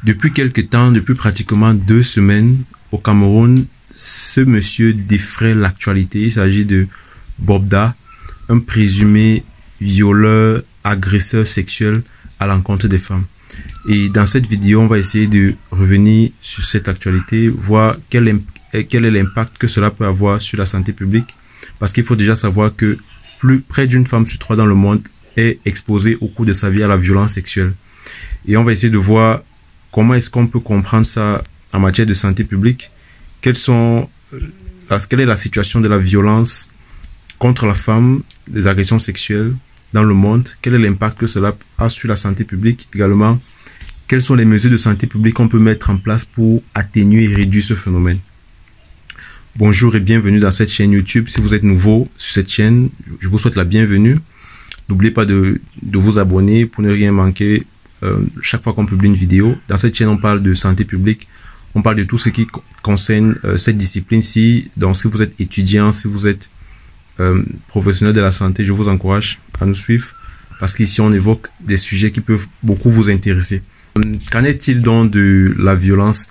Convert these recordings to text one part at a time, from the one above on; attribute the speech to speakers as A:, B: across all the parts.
A: Depuis quelque temps, depuis pratiquement 2 semaines, au Cameroun, ce monsieur défraie l'actualité. Il s'agit de Bobda, un présumé violeur, agresseur sexuel à l'encontre des femmes. Et dans cette vidéo, on va essayer de revenir sur cette actualité, voir quel est l'impact que cela peut avoir sur la santé publique. Parce qu'il faut déjà savoir que près d'une femme sur 3 dans le monde est exposée au cours de sa vie à la violence sexuelle. Et on va essayer de voir comment est-ce qu'on peut comprendre ça en matière de santé publique. Quelle est la situation de la violence contre la femme, des agressions sexuelles dans le monde? Quel est l'impact que cela a sur la santé publique également? Quelles sont les mesures de santé publique qu'on peut mettre en place pour atténuer et réduire ce phénomène? Bonjour et bienvenue dans cette chaîne YouTube. Si vous êtes nouveau sur cette chaîne, je vous souhaite la bienvenue. N'oubliez pas de vous abonner pour ne rien manquer chaque fois qu'on publie une vidéo. Dans cette chaîne, on parle de santé publique. On parle de tout ce qui concerne cette discipline-ci. Donc, si vous êtes étudiant, si vous êtes professionnel de la santé, je vous encourage à nous suivre parce qu'ici, on évoque des sujets qui peuvent beaucoup vous intéresser. Qu'en est-il donc de la violence?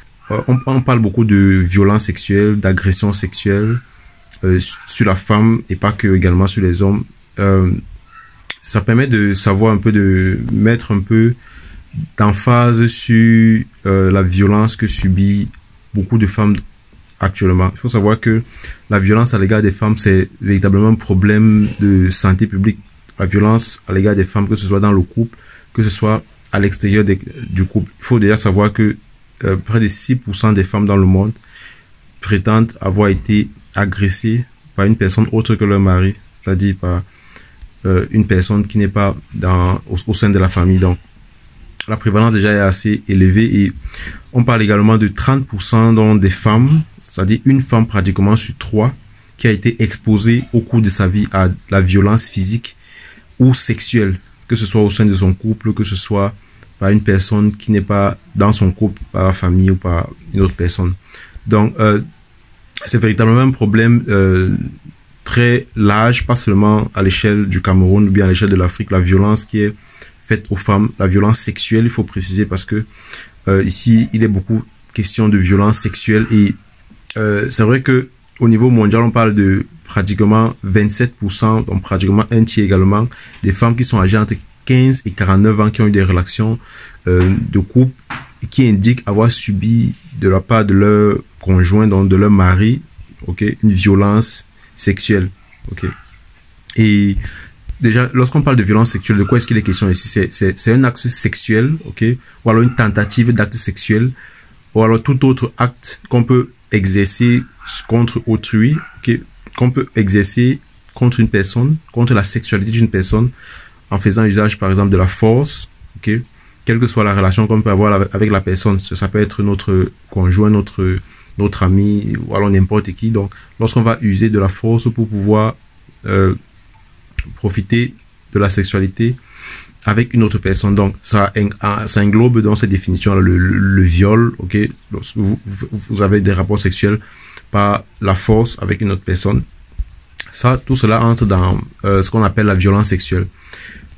A: On parle beaucoup de violence sexuelle, d'agression sexuelle sur la femme et pas que également sur les hommes. Ça permet de savoir un peu, de mettre un peu d'emphase sur la violence que subit beaucoup de femmes actuellement. Il faut savoir que la violence à l'égard des femmes, c'est véritablement un problème de santé publique. La violence à l'égard des femmes, que ce soit dans le couple, que ce soit à l'extérieur du couple. Il faut déjà savoir que près de 6% des femmes dans le monde prétendent avoir été agressées par une personne autre que leur mari, c'est-à-dire par une personne qui n'est pas au sein de la famille. Donc, la prévalence déjà est assez élevée et on parle également de 30% donc des femmes, c'est-à-dire une femme pratiquement sur 3 qui a été exposée au cours de sa vie à la violence physique ou sexuelle, que ce soit au sein de son couple, que ce soit par une personne qui n'est pas dans son couple, par la famille ou par une autre personne. Donc, c'est véritablement un problème très large, pas seulement à l'échelle du Cameroun ou bien à l'échelle de l'Afrique. La violence qui est faite aux femmes, la violence sexuelle, il faut préciser, parce que ici, il est beaucoup question de violence sexuelle et c'est vrai que au niveau mondial, on parle de pratiquement 27%, donc pratiquement un tiers également, des femmes qui sont âgées entre 15 et 49 ans qui ont eu des relations de couple et qui indiquent avoir subi de la part de leur conjoint, donc de leur mari, une violence sexuelle. Et déjà, lorsqu'on parle de violence sexuelle, de quoi est-ce qu'il est question ici? C'est un acte sexuel, ou alors une tentative d'acte sexuel, ou alors tout autre acte qu'on peut exercer contre autrui, qu'on peut exercer contre une personne, contre la sexualité d'une personne, en faisant usage, par exemple, de la force, quelle que soit la relation qu'on peut avoir avec la personne. Ça peut être notre conjoint, notre ami, ou alors n'importe qui. Donc, lorsqu'on va user de la force pour pouvoir profiter de la sexualité avec une autre personne. Donc, ça englobe dans cette définition le viol, vous avez des rapports sexuels par la force avec une autre personne. Ça, tout cela entre dans ce qu'on appelle la violence sexuelle.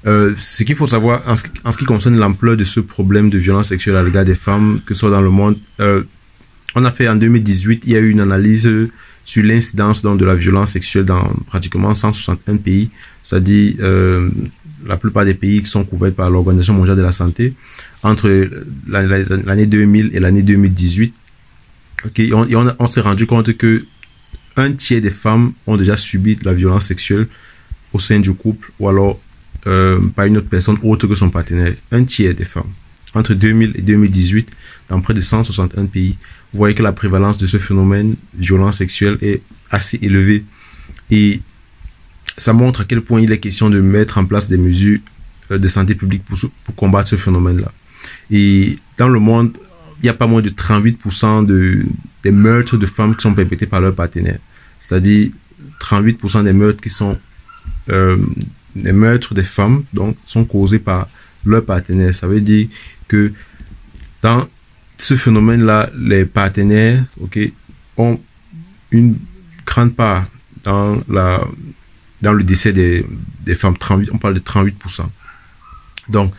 A: Ce qu'il faut savoir en ce qui concerne l'ampleur de ce problème de violence sexuelle à l'égard des femmes, que ce soit dans le monde, on a fait en 2018, il y a eu une analyse sur l'incidence de la violence sexuelle dans pratiquement 161 pays, c'est-à-dire la plupart des pays qui sont couverts par l'Organisation mondiale de la santé, entre l'année 2000 et l'année 2018. On s'est rendu compte que un tiers des femmes ont déjà subi de la violence sexuelle au sein du couple ou alors par une autre personne autre que son partenaire. Un tiers des femmes. Entre 2000 et 2018, dans près de 161 pays, vous voyez que la prévalence de ce phénomène violence sexuelle est assez élevée. Et ça montre à quel point il est question de mettre en place des mesures de santé publique pour combattre ce phénomène-là. Et dans le monde, il n'y a pas moins de 38% des meurtres de femmes qui sont perpétrés par leur partenaire. C'est-à-dire 38% des meurtres qui sont les meurtres des femmes donc sont causés par leur partenaire. Ça veut dire que dans ce phénomène-là, les partenaires ont une grande part dans le décès des femmes. On parle de 38%. Donc,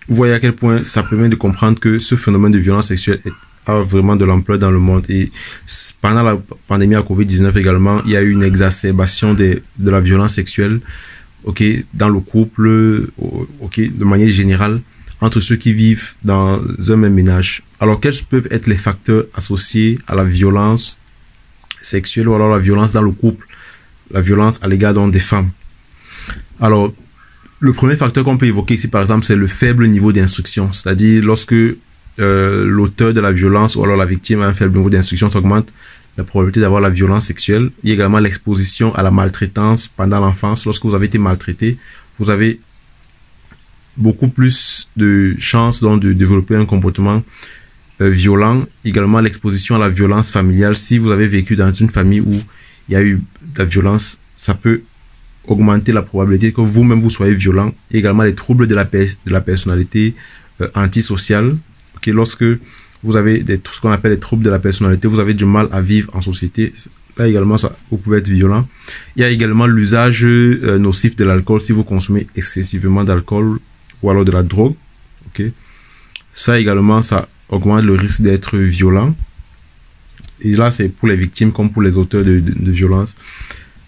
A: vous voyez à quel point ça permet de comprendre que ce phénomène de violence sexuelle a vraiment de l'ampleur dans le monde. Et pendant la pandémie à Covid-19 également, il y a eu une exacerbation de la violence sexuelle, ok, dans le couple, ok, de manière générale, entre ceux qui vivent dans un même ménage. Alors, quels peuvent être les facteurs associés à la violence sexuelle ou alors la violence dans le couple, la violence à l'égard des femmes? Alors, le premier facteur qu'on peut évoquer ici, par exemple, c'est le faible niveau d'instruction. C'est-à-dire, lorsque l'auteur de la violence ou alors la victime a un faible niveau d'instruction, ça augmente la probabilité d'avoir la violence sexuelle. Il y a également l'exposition à la maltraitance pendant l'enfance. Lorsque vous avez été maltraité, vous avez beaucoup plus de chances donc, de développer un comportement violent. Également l'exposition à la violence familiale. Si vous avez vécu dans une famille où il y a eu de la violence, ça peut augmenter la probabilité que vous-même vous soyez violent. Et également les troubles de la personnalité antisociale. Okay, lorsque vous avez ce qu'on appelle les troubles de la personnalité, vous avez du mal à vivre en société. Là également, vous pouvez être violent. Il y a également l'usage nocif de l'alcool si vous consommez excessivement d'alcool ou alors de la drogue. Okay. Ça également, ça augmente le risque d'être violent. Et là, c'est pour les victimes comme pour les auteurs de violence.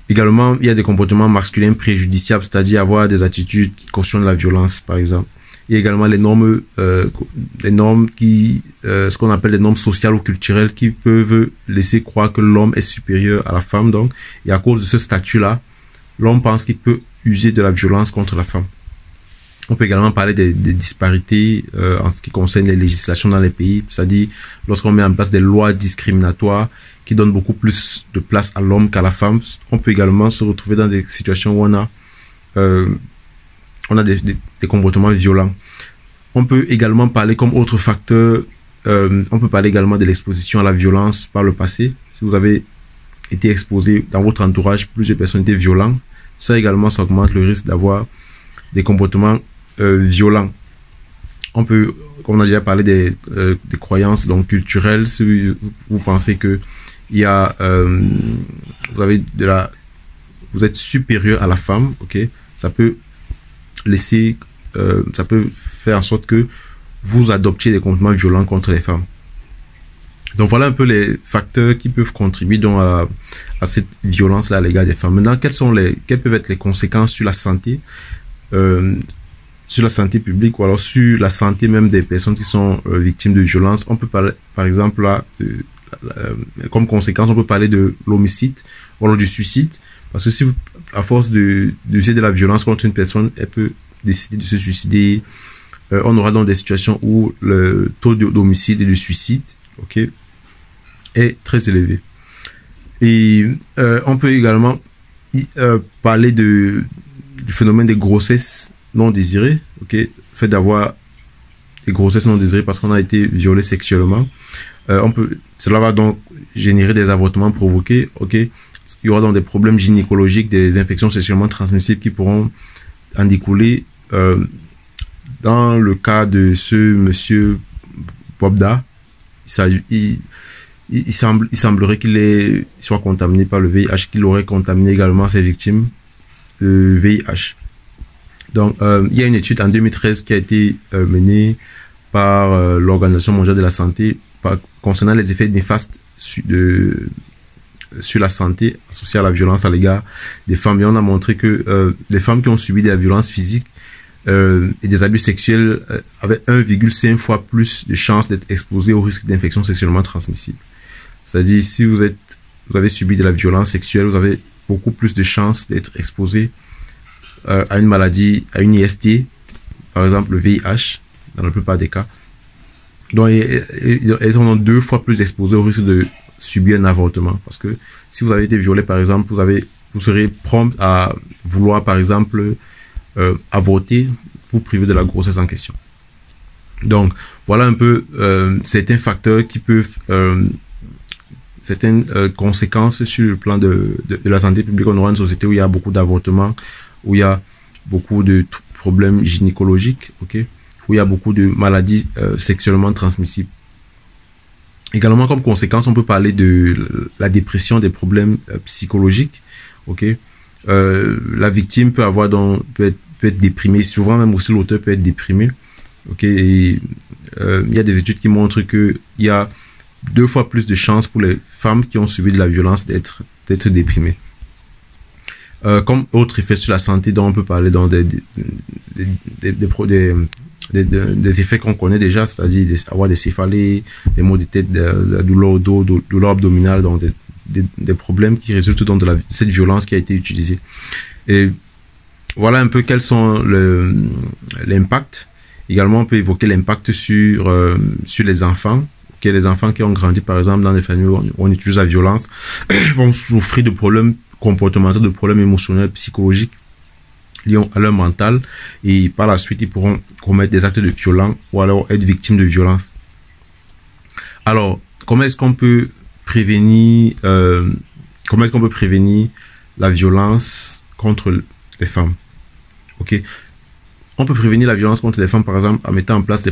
A: Également, il y a des comportements masculins préjudiciables, c'est-à-dire avoir des attitudes qui cautionnent la violence, par exemple. Il y a également les normes ce qu'on appelle les normes sociales ou culturelles qui peuvent laisser croire que l'homme est supérieur à la femme. Donc, et à cause de ce statut-là, l'homme pense qu'il peut user de la violence contre la femme. On peut également parler des disparités en ce qui concerne les législations dans les pays, c'est-à-dire lorsqu'on met en place des lois discriminatoires qui donnent beaucoup plus de place à l'homme qu'à la femme. On peut également se retrouver dans des situations où on a des comportements violents. On peut également parler comme autre facteur, on peut parler également de l'exposition à la violence par le passé. Si vous avez été exposé dans votre entourage, plusieurs personnes étaient violentes, ça également, ça augmente le risque d'avoir des comportements violents. On peut, comme on a déjà parlé des croyances donc culturelles, si vous pensez que il y a, vous êtes supérieur à la femme, ok, ça peut ça peut faire en sorte que vous adoptiez des comportements violents contre les femmes. Donc voilà un peu les facteurs qui peuvent contribuer donc à cette violence-là à l'égard des femmes. Maintenant, quelles peuvent être les conséquences sur la santé, publique ou alors sur la santé même des personnes qui sont victimes de violences? On peut parler, par exemple, là, comme conséquence, on peut parler de l'homicide ou alors du suicide. Parce que si à force d'user de la violence contre une personne, elle peut décider de se suicider. On aura donc des situations où le taux d'homicide et de suicide, ok, est très élevé. Et on peut également parler du phénomène des grossesses non désirées, ok, le fait d'avoir des grossesses non désirées parce qu'on a été violé sexuellement. Cela va donc générer des avortements provoqués, ok. Il y aura donc des problèmes gynécologiques, des infections sexuellement transmissibles qui pourront en découler. Dans le cas de ce monsieur Bobda, il semblerait qu'il soit contaminé par le VIH, qu'il aurait contaminé également ses victimes de VIH. Donc, il y a une étude en 2013 qui a été menée par l'Organisation mondiale de la santé concernant les effets néfastes sur la santé associée à la violence à l'égard des femmes. Et on a montré que les femmes qui ont subi des violences physiques et des abus sexuels avaient 1,5 fois plus de chances d'être exposées au risque d'infection sexuellement transmissible. C'est-à-dire, si vous avez subi de la violence sexuelle, vous avez beaucoup plus de chances d'être exposé à une maladie, à une IST, par exemple le VIH, dans la plupart des cas. Donc, elles sont 2 fois plus exposées au risque de subir un avortement. Parce que si vous avez été violé, par exemple, vous serez prompt à vouloir, par exemple, avorter, vous priver de la grossesse en question. Donc, voilà un peu certains facteurs qui peuvent, certaines conséquences sur le plan de la santé publique. On aura une société où il y a beaucoup d'avortements, où il y a beaucoup de problèmes gynécologiques, ok, où il y a beaucoup de maladies sexuellement transmissibles. Également, comme conséquence, on peut parler de la dépression, des problèmes psychologiques, ok. La victime peut être déprimée, souvent même aussi l'auteur peut être déprimé, Ok, et il y a des études qui montrent que il y a 2 fois plus de chances pour les femmes qui ont subi de la violence d'être déprimées. Comme autre effet sur la santé dont on peut parler dans des effets qu'on connaît déjà, c'est-à-dire avoir des céphalées, des maux de tête, de la douleur au dos, douleur abdominale, donc des problèmes qui résultent donc de cette violence qui a été utilisée. Et voilà un peu quels sont l'impact. Également, on peut évoquer l'impact sur les enfants. Okay, les enfants qui ont grandi, par exemple, dans des familles où on utilise la violence, vont souffrir de problèmes comportementaux, de problèmes émotionnels, psychologiques liés à leur mental, et par la suite, ils pourront commettre des actes de violence ou alors être victimes de violence. Alors, comment est-ce qu'on peut prévenir la violence contre les femmes? Ok, on peut prévenir la violence contre les femmes, par exemple, en mettant en place des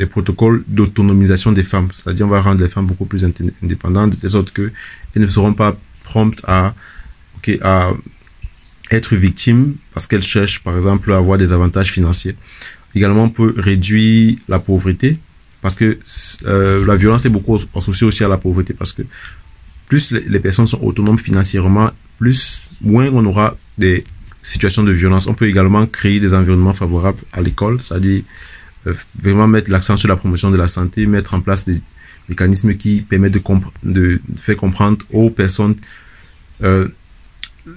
A: protocoles d'autonomisation des femmes. C'est-à-dire, on va rendre les femmes beaucoup plus indépendantes, de sorte qu'elles ne seront pas promptes à être victimes parce qu'elles cherchent, par exemple, à avoir des avantages financiers. Également, on peut réduire la pauvreté, parce que la violence est beaucoup associée aussi à la pauvreté, parce que plus les personnes sont autonomes financièrement, moins on aura des situations de violence. On peut également créer des environnements favorables à l'école, c'est-à-dire vraiment mettre l'accent sur la promotion de la santé, mettre en place des mécanismes qui permettent de faire comprendre aux personnes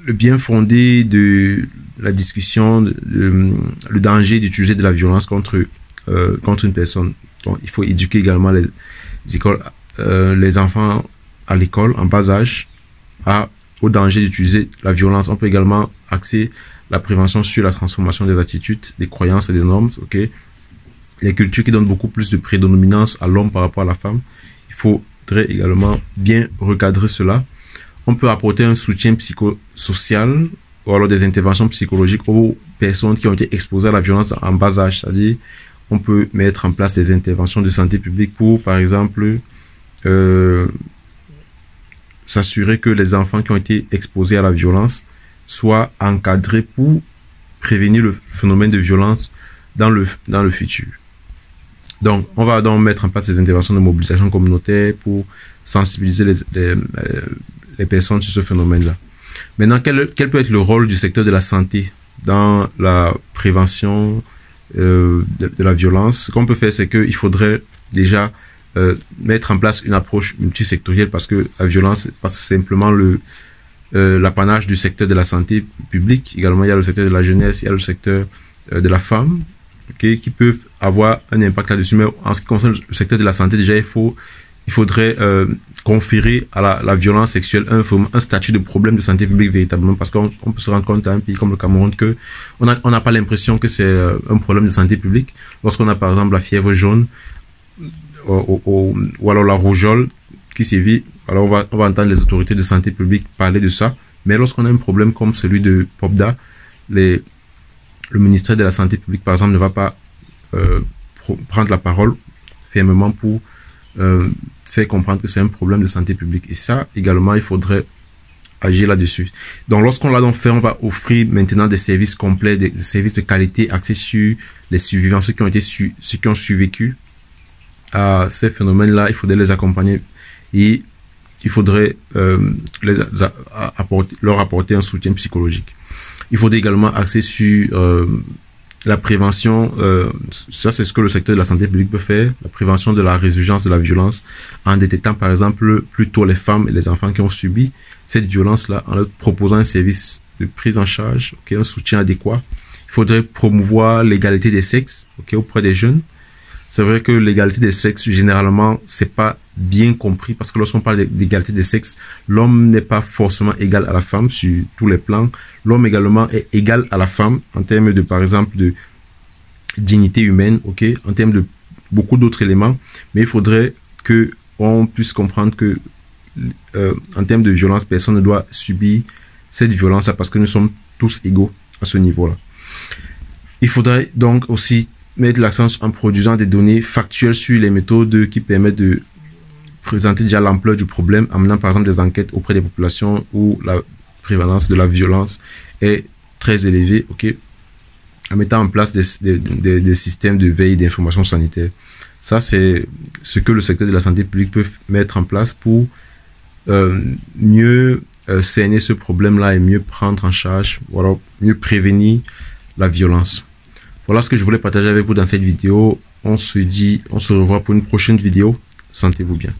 A: le bien fondé de la discussion, le danger d'utiliser de la violence contre une personne. Donc, il faut éduquer également les enfants à l'école, en bas âge, au danger d'utiliser la violence. On peut également axer la prévention sur la transformation des attitudes, des croyances et des normes. Okay? Les cultures qui donnent beaucoup plus de prédominance à l'homme par rapport à la femme, il faudrait également bien recadrer cela. On peut apporter un soutien psychosocial ou alors des interventions psychologiques aux personnes qui ont été exposées à la violence en bas âge. C'est-à-dire, on peut mettre en place des interventions de santé publique pour, par exemple, s'assurer que les enfants qui ont été exposés à la violence soient encadrés pour prévenir le phénomène de violence dans le futur. Donc, on va donc mettre en place des interventions de mobilisation communautaire pour sensibiliser les personnes sur ce phénomène-là. Maintenant, quel peut être le rôle du secteur de la santé dans la prévention de la violence? Ce qu'on peut faire, c'est qu'il faudrait déjà mettre en place une approche multisectorielle, parce que la violence, c'est pas simplement l'apanage du secteur de la santé publique. Également, il y a le secteur de la jeunesse, il y a le secteur de la femme, okay, qui peuvent avoir un impact là-dessus. Mais en ce qui concerne le secteur de la santé, déjà, il faudrait conférer à la violence sexuelle un statut de problème de santé publique véritablement, parce qu'on peut se rendre compte à un pays comme le Cameroun que on n'a pas l'impression que c'est un problème de santé publique. Lorsqu'on a par exemple la fièvre jaune ou alors la rougeole qui sévit, alors on va entendre les autorités de santé publique parler de ça. Mais lorsqu'on a un problème comme celui de Popda, le ministère de la santé publique par exemple ne va pas prendre la parole fermement pour faire comprendre que c'est un problème de santé publique. Et ça, également, il faudrait agir là-dessus. Donc, lorsqu'on l'a donc fait, on va offrir maintenant des services complets, des services de qualité axés sur les survivants, ceux qui ont survécu à ces phénomènes-là. Il faudrait les accompagner et il faudrait leur apporter un soutien psychologique. Il faudrait également axer sur la prévention, ça c'est ce que le secteur de la santé publique peut faire, la prévention de la résurgence de la violence en détectant par exemple plutôt les femmes et les enfants qui ont subi cette violence-là, en leur proposant un service de prise en charge, okay, un soutien adéquat. Il faudrait promouvoir l'égalité des sexes, okay, auprès des jeunes. C'est vrai que l'égalité des sexes, généralement, c'est pas bien compris, parce que lorsqu'on parle d'égalité des sexes, l'homme n'est pas forcément égal à la femme sur tous les plans. L'homme également est égal à la femme en termes de, par exemple, de dignité humaine, ok, en termes de beaucoup d'autres éléments. Mais il faudrait que on puisse comprendre que, en termes de violence, personne ne doit subir cette violence-là, parce que nous sommes tous égaux à ce niveau-là. Il faudrait donc aussi mettre l'accent en produisant des données factuelles sur les méthodes qui permettent de présenter déjà l'ampleur du problème, en menant par exemple des enquêtes auprès des populations où la prévalence de la violence est très élevée, ok, en mettant en place des systèmes de veille d'information sanitaire. Ça, c'est ce que le secteur de la santé publique peut mettre en place pour mieux cerner ce problème-là et mieux prendre en charge, voilà, mieux prévenir la violence. Voilà ce que je voulais partager avec vous dans cette vidéo. On se revoit pour une prochaine vidéo. Sentez-vous bien.